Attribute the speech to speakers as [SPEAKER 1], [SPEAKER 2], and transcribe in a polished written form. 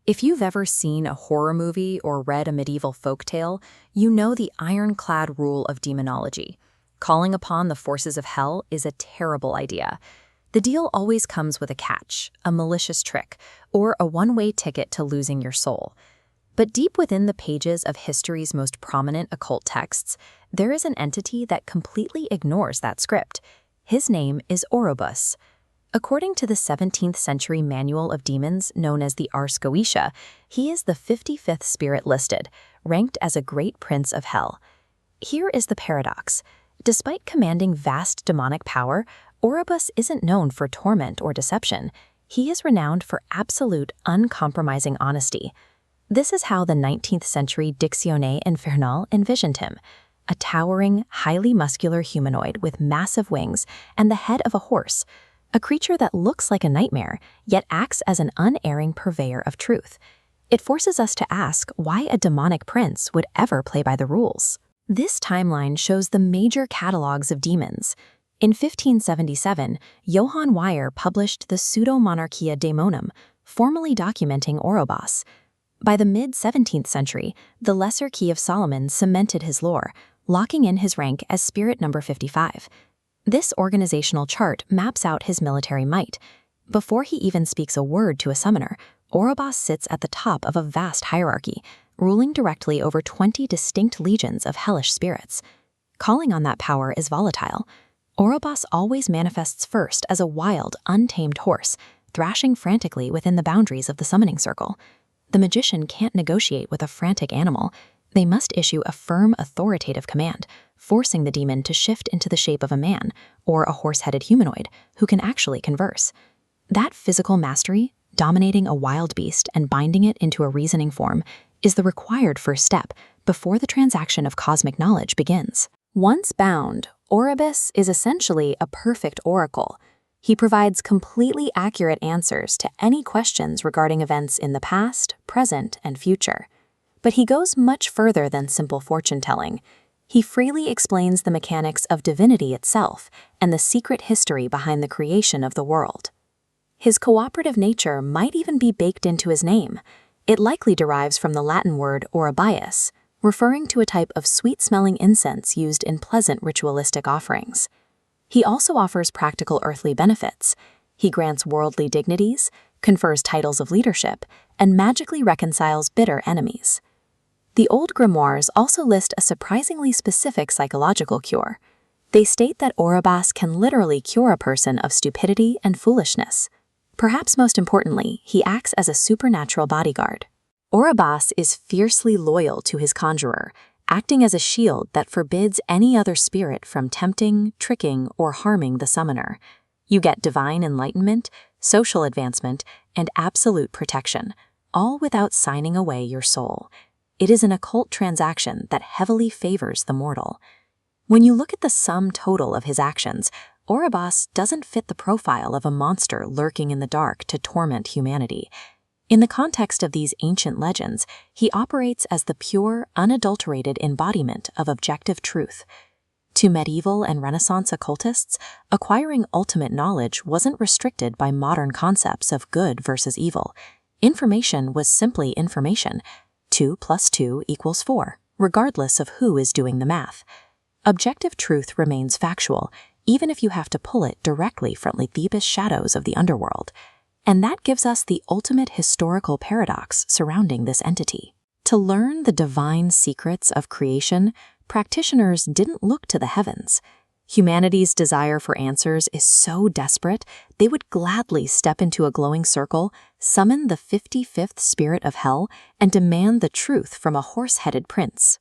[SPEAKER 1] If you've ever seen a horror movie or read a medieval folktale, you know the ironclad rule of demonology. Calling upon the forces of hell is a terrible idea. The deal always comes with a catch, a malicious trick, or a one-way ticket to losing your soul. But deep within the pages of history's most prominent occult texts, there is an entity that completely ignores that script. His name is Orobas. According to the 17th century Manual of Demons known as the Ars Goetia, he is the 55th spirit listed, ranked as a great prince of hell. Here is the paradox. Despite commanding vast demonic power, Orobas isn't known for torment or deception. He is renowned for absolute, uncompromising honesty. This is how the 19th century Dictionnaire Infernal envisioned him: a towering, highly muscular humanoid with massive wings and the head of a horse, a creature that looks like a nightmare, yet acts as an unerring purveyor of truth. It forces us to ask why a demonic prince would ever play by the rules. This timeline shows the major catalogs of demons. In 1577, Johann Weyer published the Pseudo-Monarchia Daemonum, formally documenting Orobas. By the mid-17th century, the Lesser Key of Solomon cemented his lore, locking in his rank as spirit number 55. This organizational chart maps out his military might. Before he even speaks a word to a summoner, Orobas sits at the top of a vast hierarchy, ruling directly over 20 distinct legions of hellish spirits. Calling on that power is volatile. Orobas always manifests first as a wild, untamed horse, thrashing frantically within the boundaries of the summoning circle. The magician can't negotiate with a frantic animal. They must issue a firm, authoritative command, forcing the demon to shift into the shape of a man or a horse-headed humanoid who can actually converse. That physical mastery, dominating a wild beast and binding it into a reasoning form, is the required first step before the transaction of cosmic knowledge begins. Once bound, Orabas is essentially a perfect oracle. He provides completely accurate answers to any questions regarding events in the past, present, and future. But he goes much further than simple fortune-telling. He freely explains the mechanics of divinity itself and the secret history behind the creation of the world. His cooperative nature might even be baked into his name. It likely derives from the Latin word Orabas, referring to a type of sweet-smelling incense used in pleasant ritualistic offerings. He also offers practical earthly benefits. He grants worldly dignities, confers titles of leadership, and magically reconciles bitter enemies. The old grimoires also list a surprisingly specific psychological cure. They state that Orabas can literally cure a person of stupidity and foolishness. Perhaps most importantly, he acts as a supernatural bodyguard. Orabas is fiercely loyal to his conjurer, acting as a shield that forbids any other spirit from tempting, tricking, or harming the summoner. You get divine enlightenment, social advancement, and absolute protection, all without signing away your soul. It is an occult transaction that heavily favors the mortal. When you look at the sum total of his actions, Orabas doesn't fit the profile of a monster lurking in the dark to torment humanity. In the context of these ancient legends, he operates as the pure, unadulterated embodiment of objective truth. To medieval and Renaissance occultists, acquiring ultimate knowledge wasn't restricted by modern concepts of good versus evil. Information was simply information. 2 + 2 = 4, regardless of who is doing the math. Objective truth remains factual, even if you have to pull it directly from the deepest shadows of the underworld. And that gives us the ultimate historical paradox surrounding this entity. To learn the divine secrets of creation, practitioners didn't look to the heavens. Humanity's desire for answers is so desperate, they would gladly step into a glowing circle, summon the 55th spirit of hell, and demand the truth from a horse-headed prince.